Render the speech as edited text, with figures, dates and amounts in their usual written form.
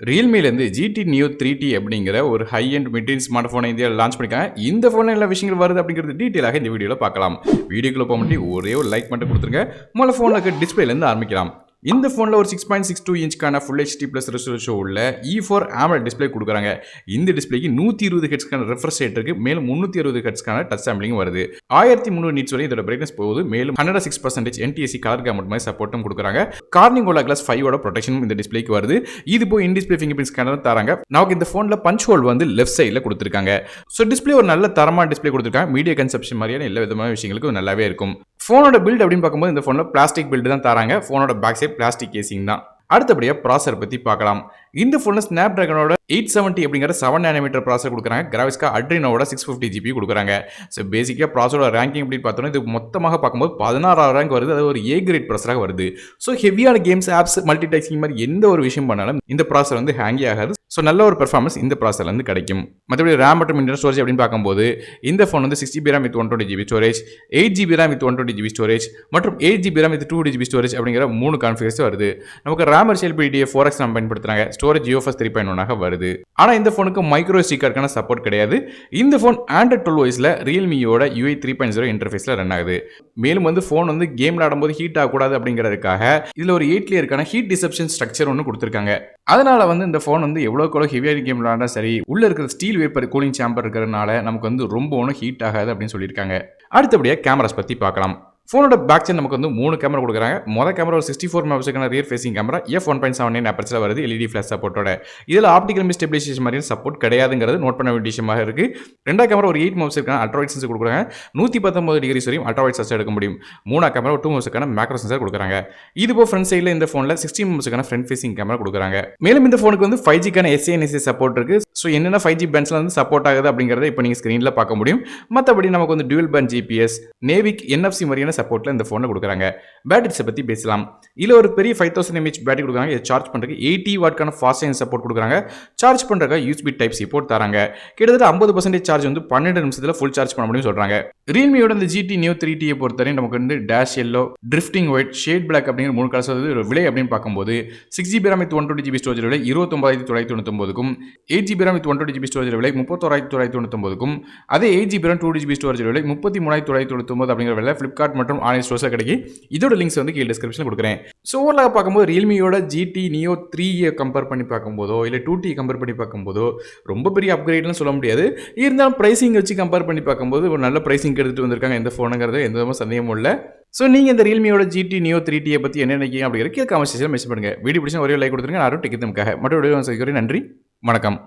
Realme GT Neo 3T அப்படிங்கிற ஒரு high and mid range smart போனை இந்தியாவில் லான்ச் பண்ணிருக்காங்க. இந்த போன்ல எல்லா விஷயங்கள் வருது அப்படிங்கிறது டீடைலாக இந்த வீடியோல பார்க்கலாம். வீடியோக்குள்ள போக முன்னாடி ஒரே ஒரு லைக் மட்டும் கொடுத்துருங்க. முதல்ல போன்ல இருக்க டிஸ்பிளேல இருந்து ஆரம்பிக்கலாம். இந்த போன்ல ஒரு 6.62 இன்ச்க்கான Full HD Plus ரெசல்யூஷன் உள்ள E4 AMOLED டிஸ்ப்ளே கொடுக்குறாங்க. இந்த டிஸ்ப்ளேக்கு 120 ஹெர்ட்ஸ்க்கான ரெஃப்ரெஷ் ரேட் இருக்கு. மேலும் 360 ஹெர்ட்ஸ்க்கான டச் சாம்பிளிங் வருது. 1300 நிட்ஸ் வரை இதோட பிரைட்னஸ் போகுது. மேலும் 106% NTSC கலர் கேமரா மாதிரி சப்போர்ட்டும் கொடுக்குறாங்க. கார்னிங் கோலா கிளாஸ் 5 ஓட ப்ரொடெக்ஷனும் இந்த டிஸ்ப்ளேக்கு வருது. இது போய் இன் டிஸ்ப்ளே ஃபிங்கர் பிரிண்ட் ஸ்கேனர் தராங்க. நமக்கு இந்த போன்ல பஞ்ச் ஹோல் லெஃப்ட் சைடுல கொடுத்துருக்காங்க. ஸோ டிஸ்ப்ளே ஒரு நல்ல தரமான டிஸ்ப்ளே கொடுத்துருக்காங்க. மீடியா கன்சப்ஷன் மாதிரியான எல்லா விதமான விஷயங்களுக்கும் நல்லாவே இருக்கும். போனோட பில்ட் அப்படின்னு பார்க்கும்போது இந்த போன்ல பிளாஸ்டிக் பில்ட் தான் தராங்க. போனோட பேக் சைட் பிளாஸ்டிக் கேசிங் தான். அடுத்தபடியா ப்ராசர் பத்தி பார்க்கலாம். இந்த போன்ல ஸ்னாப்டிராகனோட 870 அப்படிங்கிற 7 நானோமீட்டர் ப்ராசர் கொடுக்குறாங்க. கிராஃபிக்ஸ்க்கு அட்ரினோட 650 ஜிபி கொடுக்குறாங்க. ஸோ பேசிக்காக ப்ராசரோட ரேங்கிங் அப்படின்னு பார்த்தோம்னா இது மொத்தமாக பார்க்கும்போது 16ஆம் ரேங்க் வருது. அது ஒரு ஏ கிரேட் ப்ராசராக வருது. ஸோ ஹெவியான கேம்ஸ் ஆப்ஸ் மல்டி டாஸ்கிங் மாதிரி எந்த ஒரு விஷயம் பண்ணாலும் இந்த ப்ராசர் ஹேங்கி ஆகாது. ஸோ நல்ல ஒரு பெர்ஃபார்மன்ஸ் இந்த ப்ராசர்ல கிடைக்கும். மற்றபடி ரேம் மற்றும் இன்டர்னல் ஸ்டோரேஜ் அப்படின்னு பார்க்கும்போது இந்த phone 6GB RAM with 120GB storage, 8GB RAM with 120GB storage மற்றும் 8GB RAM with 2GB storage அப்படிங்கிற 3 கான்ஃபிகரேஷன் வருது. நமக்கு RAM RCLPD 4X RAM பயன்படுத்துறாங்க. ஸ்டோரேஜ் UFS 3.1 வருது. ஆனா இந்த போனுக்கு மைக்ரோ SD கார்டுக்கான சப்போர்ட் கிடையாது. இந்த போன் Android 12 OSல Realmeயோட UI 3.0 இன்டர்ஃபேஸ்ல ரன் ஆகுது. மேலும் போன் கேம் விளையாடும்போது ஹீட் ஆகக்கூடாது அப்படிங்கிறதுக்காக இதுல ஒரு 8 லேயருக்கான ஹீட் டிசெப்ஷன் ஸ்ட்ரக்சர் ஒன்று கொடுத்துருக்காங்க. அதனால இந்த போன் எவ்வளோக்கு ஹெவியான கேம் விளையாண்டா சரி, உள்ள இருக்கிற ஸ்டீல் வேப்பர் கூலிங் சேம்பர் இருக்கிறதுனால நமக்கு ரொம்ப ஒன்றும் ஹீட் ஆகாது அப்படின்னு சொல்லியிருக்காங்க. அடுத்தபடியாக கேமராஸ் பற்றி பார்க்கலாம். போனோட பேக் சைடு நமக்கு 3 கேமரா கொடுக்குறாங்க. மொதல் கேமரா ஒரு 64 மெகாபிக்சலுக்கான rear facing camera f1.79 aperture வருது. LED ஃபிளாஷ் சப்போர்ட்டோட. இதில் ஆப்டிகல் ஸ்டெபிலைசேஷன் மாதிரி சப்போர்ட் கிடையாதுங்கிறது நோட் பண்ண வேண்டிய விஷயமாக இருக்கு. ரெண்டாவது கேமரா ஒரு 8 மெகாபிக்சலுக்கான அல்ட்ரா வைட் சென்சர் கொடுக்குறாங்க. 119 டிகிரி வரையும் அல்ட்ரா வைட் சென்சர் எடுக்க முடியும். மூணாவது கேமரா 2 மெகாபிக்சலுக்கான மேக்ரோ சென்சர் கொடுக்குறாங்க. இது போக ஃப்ரண்ட் சைடில் இந்த ஃபோனில் 16 மெகாபிக்சலுக்கான ஃப்ரண்ட் ஃபேசிங் கேமரா கொடுக்குறாங்க. மேலும் இந்த ஃபோனுக்கு 5Gக்கான SA/NSA சப்போர்ட் இருக்கு. ஸோ என்னென்ன 5G பேண்ட்ஸ்ல சப்போர்ட் ஆகுது அப்படிங்கிறத இப்போ நீங்கள் ஸ்க்ரீனில் பார்க்க முடியும். மற்றபடி நமக்கு dual band GPS, Navik, NFC மாதிரியான சப்போர்ட்ல இந்த ஃபோனில் கொடுக்குறாங்க. பேட்டரிஸை பற்றி பேசலாம். இதில் ஒரு பெரிய 5000 mAh பேட்டரி கொடுக்குறாங்க. இதை சார்ஜ் பண்ணுறதுக்கு 80 வாட்க்கான ஃபாஸ்ட் சார்ஜிங் சப்போர்ட் கொடுக்குறாங்க. சார்ஜ் பண்ணுறதுக்கு USB Type-C போர்ட் தராங்க. கிட்டத்தட்ட 50% சார்ஜ் 12 நிமிஷத்தில் ஃபுல் சார்ஜ் பண்ண முடியும்னு சொல்கிறாங்க. Realmeயோட இந்த GT Neo 3T பொறுத்தவரை நமக்கு dash yellow, drifting white, shade black அப்படிங்கிற 3 கலர்ஸ் ஒரு விலை அப்படின்னு பார்க்கும்போது 6GB RAM with 120GB storage விலை 29,999க்கும், 8GB RAM with 120GB storage விலை 31,999க்கும், அதே 8GB RAM 2GB ஸ்டோரேஜ் விலை 33,999 அப்படிங்கிற விலை Flipkart மற்றும் ஆன்லைன் ஸ்டோர்ஸ்ல கிடைக்கும். இதோட லிங்க்ஸ் கீழே டிஸ்கிரிப்ஷன்ல கொடுக்குறேன். ஸோ ஓவராலாக பார்க்கும்போது Realmeயோட GT Neo 3 கம்பேர் பண்ணி பார்க்கும்போதோ இல்லை 2T கம்பேர் பண்ணி பார்க்கும்போதோ ரொம்ப பெரிய அப்கிரேட்லாம் சொல்ல முடியாது. இருந்தாலும் பிரைசிங் வச்சு கம்பேர் பண்ணி பார்க்கும்போது ஒரு நல்ல பிரைசிங் எடுத்துட்டு வந்திருக்காங்க இந்த ஃபோனுங்கிறது எந்த விதமான சந்தேகமும் இல்லை. ஸோ நீங்கள் இந்த Realmeயோட GT Neo 3T பற்றி என்ன நினைக்கிறீங்க அப்படிங்கிற கீழே காமெண்ட் செக்ஷனில் மென்ஷன் பண்ணுங்க. வீடியோ பிடிச்சா ஒரே லைக் கொடுத்துருங்க. நான் டிக்கெட் நமக்காக மற்றொரு வீடியோ சந்திக்கிறேன். நன்றி, வணக்கம்.